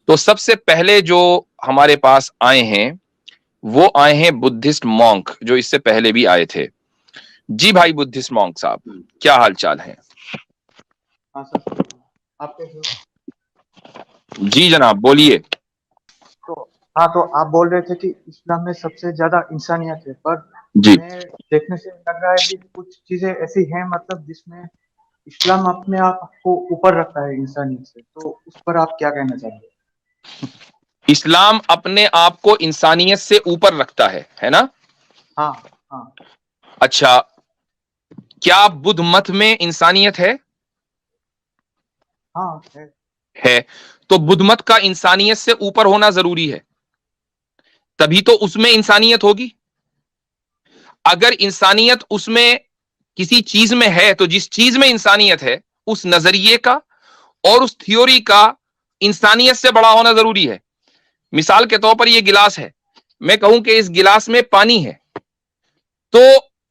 تو سب سے پہلے جو ہمارے پاس آئے ہیں وہ آئے ہیں بدھسٹ مونک، جو اس سے پہلے بھی آئے تھے. جی بھائی بدھسٹ مونک صاحب، کیا حال چال ہے؟ ہاں سر، آپ کیسے ہو؟ جی جناب بولیے. تو آپ بول رہے تھے کہ اسلام میں سب سے زیادہ انسانیت ہے، پر جی میں دیکھنے سے لگ رہا ہے کہ کچھ چیزیں ایسی ہیں مطلب جس میں اسلام اپنے آپ کو اوپر رکھتا ہے انسانیت سے، تو اس پر آپ کیا کہنا چاہیں گے؟ اسلام اپنے آپ کو انسانیت سے اوپر رکھتا ہے نا؟ ہاں ہاں اچھا، کیا بدھ مت میں انسانیت ہے؟ ہاں ہے. تو بدھ مت کا انسانیت سے اوپر ہونا ضروری ہے، تبھی تو اس میں انسانیت ہوگی. اگر انسانیت اس میں کسی چیز میں ہے تو جس چیز میں انسانیت ہے اس نظریے کا اور اس تھیوری کا انسانیت سے بڑا ہونا ضروری ہے. مثال کے طور پر یہ گلاس ہے، میں کہوں کہ اس گلاس میں پانی ہے، تو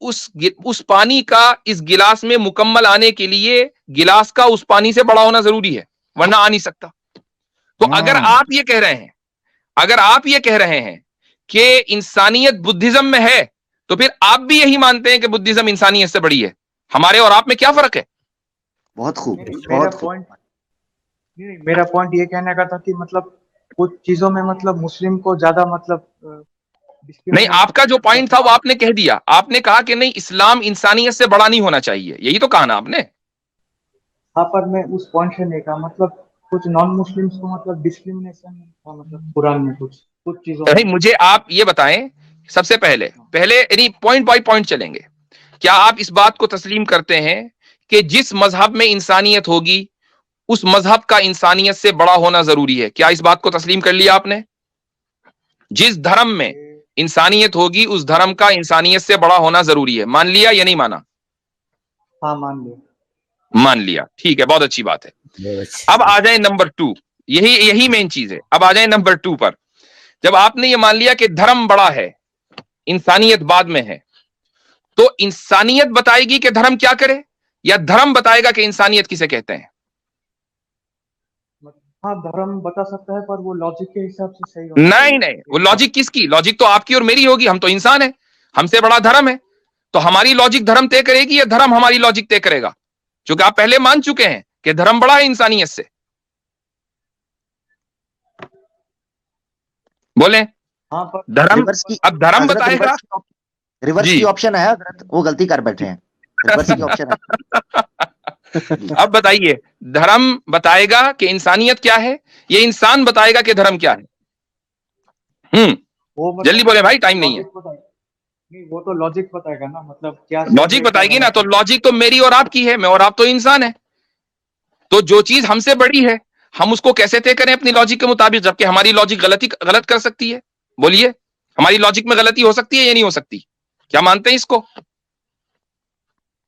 اس پانی کا اس گلاس میں مکمل آنے کے لیے گلاس کا اس پانی سے بڑا ہونا ضروری ہے، ورنہ آ نہیں سکتا. تو اگر آپ یہ کہہ رہے ہیں کہ انسانیت بدھزم میں ہے تو پھر آپ بھی یہی مانتے ہیں کہ بدھزم انسانیت سے بڑی ہے. ہمارے اور آپ میں کیا فرق ہے؟ بہت خوب، میرا بہت خوب. پوائنٹ یہ کہنے کا تھا کہ مطلب کچھ چیزوں میں مطلب مسلم کو زیادہ مطلب نہیں، آپ کا جو پوائنٹ تھا وہ آپ نے کہہ دیا. آپ نے کہا کہ نہیں، اسلام انسانیت سے بڑا نہیں ہونا چاہیے، یہی تو کہا نا آپ نے. ہاں، پر میں اس پوائنٹ سے نہیں کہا، مطلب کچھ نان مسلمس کو مطلب ڈسکریمنیشن مطلب قرآن میں کچھ چیزوں میں. نہیں، مجھے آپ یہ بتائیں سب سے پہلے یعنی پوائنٹ بائی پوائنٹ چلیں گے. کیا آپ اس بات کو تسلیم کرتے ہیں کہ جس مذہب میں انسانیت ہوگی اس مذہب کا انسانیت سے بڑا ہونا ضروری ہے؟ کیا اس بات کو تسلیم کر لیا آپ نے؟ جس دھرم میں انسانیت ہوگی اس دھرم کا انسانیت سے بڑا ہونا ضروری ہے، مان لیا یا نہیں مانا؟ ہاں مان لیا. مان لیا، ٹھیک ہے، بہت اچھی بات ہے. اب آ جائیں نمبر 2، یہی مین چیز ہے. اب آ جائیں نمبر 2 پر. جب آپ نے یہ مان لیا کہ دھرم بڑا ہے، انسانیت بعد میں ہے، تو انسانیت بتائے گی کہ دھرم کیا کرے، یا دھرم بتائے گا کہ انسانیت کسے کہتے ہیں؟ ہاں، دھرم بتا سکتا ہے، پر وہ لاجک کے حساب سے صحیح ہونا چاہیے. نہیں، وہ لاجک کس کی؟ لاجک تو آپ کی اور میری ہوگی، ہم تو انسان ہیں، ہم سے بڑا دھرم ہے. تو ہماری لاجک دھرم طے کرے گی یا دھرم ہماری لاجک طے کرے گا؟ چونکہ آپ پہلے مان چکے ہیں کہ دھرم بڑا ہے انسانیت سے. بولیں ہاں پر دھرم. ریورس کی اب دھرم حضرت بتائے گا. ریورس جی کی آپشن ہے حضرت، وہ غلطی کر بیٹھے ہیں. ریورس کی آپشن ہے. اب بتائیے، دھرم بتائے گا کہ انسانیت کیا ہے، یہ انسان بتائے گا کہ دھرم کیا ہے؟ جلدی بولے بھائی، ٹائم نہیں ہے. وہ تو لاجک بتائے گا نا، مطلب کیا لاجک بتائے گی نا، تو لاجک تو میری اور آپ کی ہے، میں اور آپ تو انسان ہے. تو جو چیز ہم سے بڑی ہے ہم اس کو کیسے طے کریں اپنی لاجک کے مطابق، جبکہ ہماری لاجک غلط کر سکتی ہے؟ بولیے، ہماری لاجک میں غلطی ہو سکتی ہے یا نہیں ہو سکتی؟ کیا مانتے ہیں اس کو؟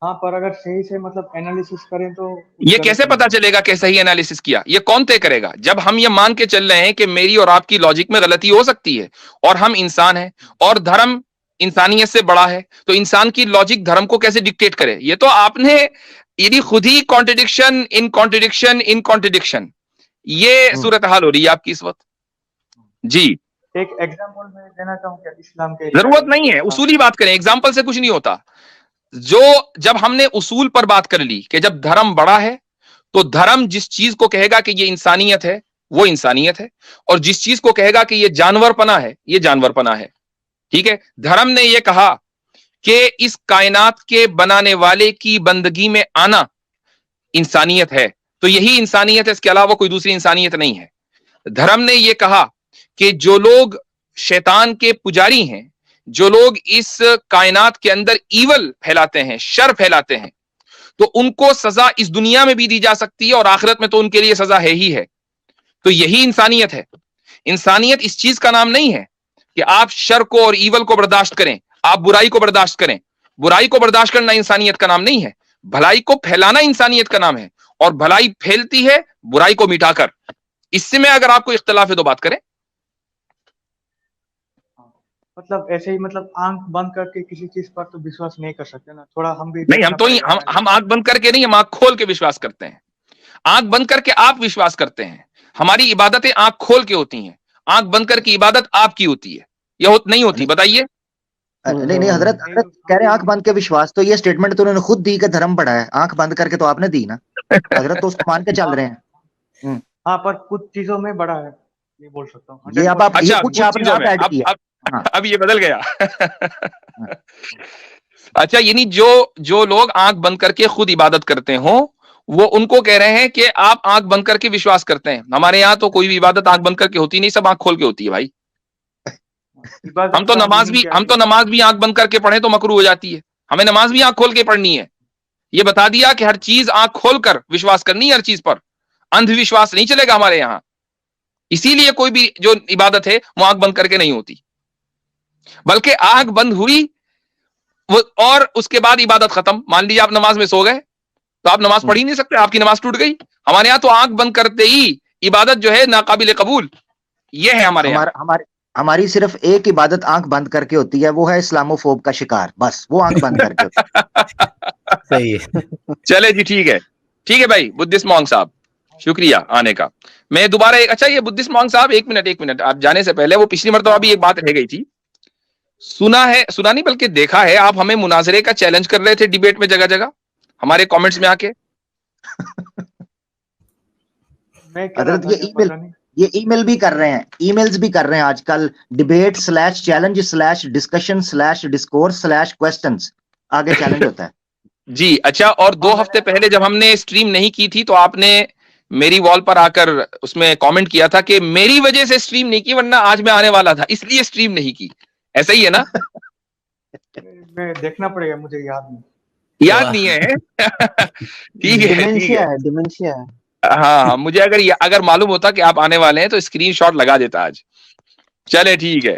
ہاں، پر اگر صحیح سے مطلب انالیسس کریں تو یہ کیسے پتا چلے گا کہ صحیح انالیسس کیا؟ یہ کون طے کرے گا؟ جب ہم یہ مان کے چل رہے ہیں کہ میری اور آپ کی لاجک میں غلطی ہو سکتی ہے اور ہم انسان ہیں اور دھرم انسانیت سے بڑا ہے، تو انسان کی لاجک دھرم کو کیسے ڈکٹیٹ کرے؟ یہ تو آپ نے یعنی خود ہی کانٹرڈکشن ان کانٹرڈکشن ان کانٹرڈکشن، یہ صورتحال ہو رہی ہے آپ کی اس وقت. جی، ایک ایگزامپل میں دینا چاہوں کہ اسلام کے ضرورت نہیں ہے، اصولی بات کریں، ایگزامپل سے کچھ نہیں ہوتا. جب ہم نے اصول پر بات کر لی کہ جب دھرم بڑا ہے تو دھرم جس چیز کو کہے گا کہ یہ انسانیت ہے وہ انسانیت ہے، اور جس چیز کو کہے گا کہ یہ جانور پنا ہے یہ جانور پنا ہے. ٹھیک ہے، دھرم نے یہ کہا کہ اس کائنات کے بنانے والے کی بندگی میں آنا انسانیت ہے، تو یہی انسانیت ہے، اس کے علاوہ کوئی دوسری انسانیت نہیں ہے. دھرم نے یہ کہا کہ جو لوگ شیطان کے پجاری ہیں، جو لوگ اس کائنات کے اندر ایول پھیلاتے ہیں، شر پھیلاتے ہیں، تو ان کو سزا اس دنیا میں بھی دی جا سکتی ہے اور آخرت میں تو ان کے لیے سزا ہے ہی ہے. تو یہی انسانیت ہے. انسانیت اس چیز کا نام نہیں ہے کہ آپ شر کو اور ایول کو برداشت کریں، آپ برائی کو برداشت کریں. برائی کو برداشت کرنا انسانیت کا نام نہیں ہے، بھلائی کو پھیلانا انسانیت کا نام ہے، اور بھلائی پھیلتی ہے برائی کو مٹا کر. اس سے میں اگر آپ کو اختلاف ہے تو بات کریں. مطلب ایسے ہی مطلب آنکھ بند کر کے کسی چیز پر تو وشواس نہیں کر سکتے نا، تھوڑا ہم بھی نہیں، دیکھنا ہم آنکھ بند کر کے نہیں، ہم آنکھ کھول کے وشواس کرتے ہیں. آنکھ بند کر کے آپ وشواس کرتے ہیں، ہماری عبادتیں آنکھ کھول کے ہوتی ہیں, آنکھ بند کر کے عبادت آپ کی ہوتی ہے, یہ نہیں ہوتی؟ بتائیے. نہیں حضرت کہہ رہے ہیں آنکھ بند کے وشواس, تو یہ اسٹیٹمنٹ تو انہوں نے خود دی کہ دھرم بڑا ہے, آنکھ بند کر کے تو آپ نے دی نا حضرت, تو اس کو مان کے چل رہے ہیں. ہاں پر کچھ چیزوں میں بڑا ہے, یہ بول سکتا ہوں. یہ اب آپ اچھا, کچھ آپ نے آپ ایڈ کیا. اب یہ بدل گیا. اچھا, یعنی جو لوگ آنکھ بند کر کے خود عبادت کرتے ہوں, وہ ان کو کہہ رہے ہیں کہ آپ آنکھ بند کر کے وشواس کرتے ہیں. ہمارے یہاں تو کوئی بھی عبادت آنکھ بند کر کے ہوتی نہیں, سب آنکھ کھول کے ہوتی ہے بھائی. ہم تو نماز بھی آنکھ بند کر کے پڑھیں تو مکروہ ہو جاتی ہے, ہمیں نماز بھی آنکھ کھول کے پڑھنی ہے. یہ بتا دیا کہ ہر چیز آنکھ کھول کر وشواس کرنی ہے, ہر چیز پر اندھ وشواس نہیں چلے گا ہمارے یہاں. اسی لیے کوئی بھی جو عبادت ہے وہ آنکھ بند کر کے نہیں ہوتی, بلکہ آنکھ بند ہوئی اور اس کے بعد عبادت ختم. مان لیجیے آپ نماز میں سو گئے تو آپ نماز پڑھ ہی نہیں سکتے, آپ کی نماز ٹوٹ گئی. ہمارے یہاں تو آنکھ بند کرتے ہی عبادت جو ہے ناقابل قبول. یہ ہے ہمارے یہاں. ہماری صرف ایک عبادت آنکھ بند کر کے ہوتی ہے, وہ ہے اسلاموفوب کا شکار, بس وہ آنکھ بند کر کے ہوتی ہے. صحیح ہے. چلے جی, ٹھیک ہے بھائی. بدھسٹ مونگ صاحب شکریہ آنے کا. میں دوبارہ اچھا, یہ بدھسٹ مونگ صاحب ایک منٹ آپ جانے سے پہلے, وہ پچھلی مرتبہ بھی ایک بات رہ گئی تھی, سنا نہیں بلکہ دیکھا ہے, آپ ہمیں مناظرے کا چیلنج کر رہے تھے ڈیبیٹ میں جگہ جگہ ہمارے کامنٹس میں آ کے. یہ ای میل بھی کر رہے ہیں, ای میلز بھی کر رہے ہیں آج کل, debate/challenge/discussion/discourse/questions آگے چیلنج ہوتا ہے. جی اچھا, اور 2 ہفتے پہلے جب ہم نے اسٹریم نہیں کی تھی تو آپ نے میری وال پر آ کر اس میں کامنٹ کیا تھا کہ میری وجہ سے اسٹریم نہیں کی, ورنہ آج میں آنے والا تھا, اس لیے اسٹریم نہیں کی. ایسا ہی ہے نا؟ میں دیکھنا پڑے گا, مجھے یاد نہیں ہے. ڈیمنشیا ہے. ہاں, مجھے اگر معلوم ہوتا کہ آپ آنے والے ہیں تو اسکرین شاٹ لگا دیتا آج. چلے ٹھیک ہے.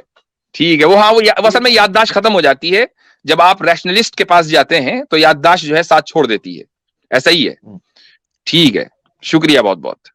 وہ اصل میں یادداشت ختم ہو جاتی ہے جب آپ ریشنلسٹ کے پاس جاتے ہیں, تو یادداشت جو ہے ساتھ چھوڑ دیتی ہے. ایسا ہی ہے. ٹھیک ہے, شکریہ بہت بہت.